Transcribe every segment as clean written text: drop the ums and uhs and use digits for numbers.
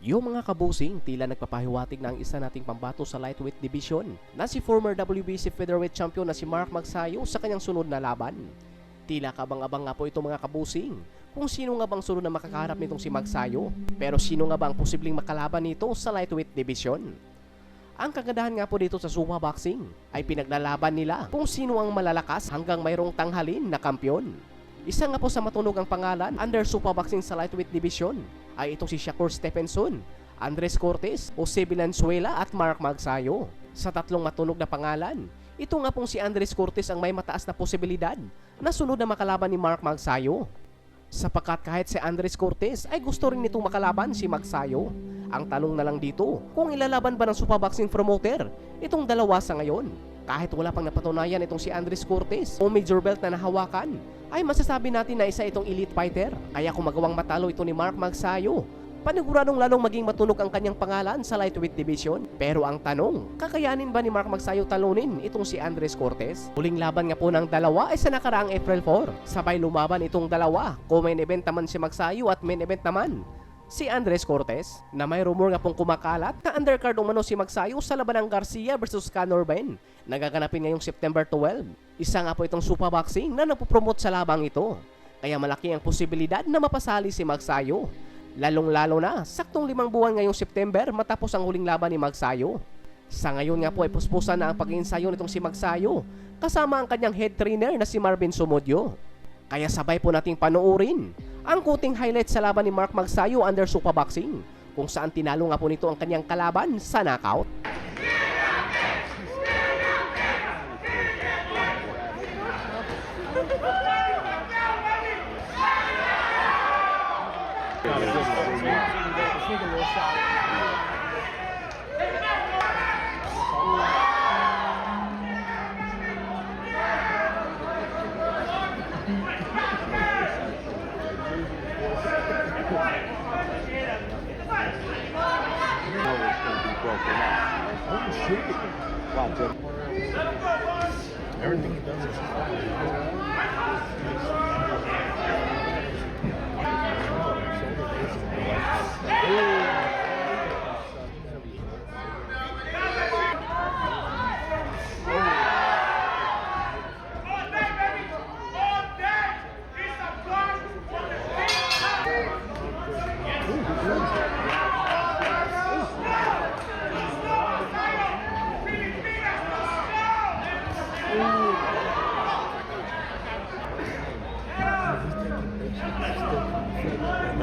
Yung mga kabusing, tila nagpapahiwatig na ang isa nating pambato sa lightweight division na si former WBC featherweight champion na si Mark Magsayo sa kanyang sunod na laban. Tila kabang-abang nga po ito mga kabusing kung sino nga bang sunod na makakaharap nitong si Magsayo. Pero sino nga ba ang posibleng makalaban nito sa lightweight division? Ang kagandahan nga po dito sa Zuma Boxing ay pinaglalaban nila kung sino ang malalakas hanggang mayroong tanghalin na kampyon. Isa nga po sa matunog ang pangalan under Zuma Boxing sa lightweight division ay itong si Shakur Stephenson, Andres Cortes, Jose Valenzuela at Mark Magsayo. Sa tatlong matunog na pangalan, ito nga pong si Andres Cortes ang may mataas na posibilidad na sunod na makalaban ni Mark Magsayo. Sapagkat kahit si Andres Cortes ay gusto rin nitong makalaban si Magsayo. Ang tanong na lang dito, kung ilalaban ba ng Zuma Boxing promoter itong dalawa sa ngayon? Kahit wala pang napatunayan itong si Andres Cortes o major belt na nahawakan, ay masasabi natin na isa itong elite fighter. Kaya kung magawang matalo ito ni Mark Magsayo, paniguradong lalong maging matunog ang kanyang pangalan sa lightweight division. Pero ang tanong, kakayanin ba ni Mark Magsayo talunin itong si Andres Cortes? Huling laban nga po ng dalawa ay sa nakaraang April 4. Sabay lumaban itong dalawa, co-main event naman si Magsayo at main event naman si Andres Cortes, na may rumor nga pong kumakalat na undercard umano si Magsayo sa laban ng Garcia versus Conor Ben na gaganapin ngayong September 12. Isa nga po itong Zuma Boxing na napopromote sa labang ito. Kaya malaki ang posibilidad na mapasali si Magsayo. Lalong-lalo na, saktong 5 buwan ngayong September matapos ang huling laban ni Magsayo. Sa ngayon nga po ay puspusan na ang pag-iinsayo nitong si Magsayo kasama ang kanyang head trainer na si Marvin Sumudio. Kaya sabay po nating panoorin ang kuting highlight sa laban ni Mark Magsayo under Zuma Boxing, kung saan tinalo nga po nito ang kanyang kalaban sa knockout. Wow, good. Everything he does is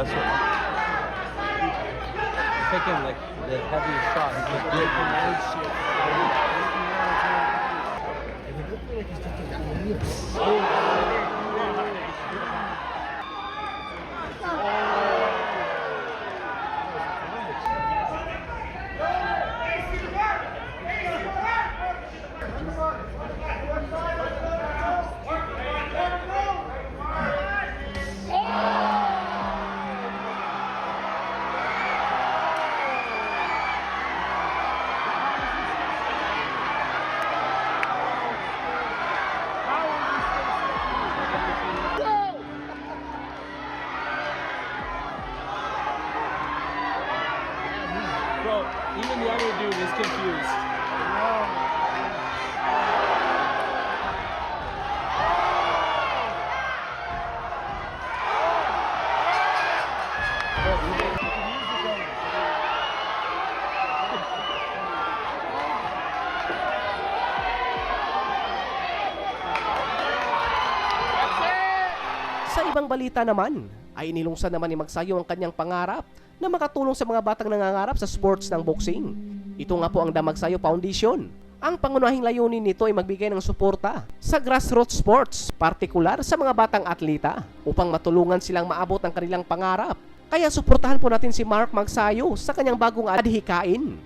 That's what. Taking like the heavy shot. He just did the weird shit. And it looked like he's taking Bro, even the other dude is confused. Sa ibang balita naman, ay inilungsan naman ni Magsayo ang kanyang pangarap na makatulong sa mga batang nangangarap sa sports ng boxing. Ito nga po ang The Magsayo Foundation. Ang pangunahing layunin nito ay magbigay ng suporta sa grassroots sports, partikular sa mga batang atleta, upang matulungan silang maabot ang kanilang pangarap. Kaya suportahan po natin si Mark Magsayo sa kanyang bagong adhikain.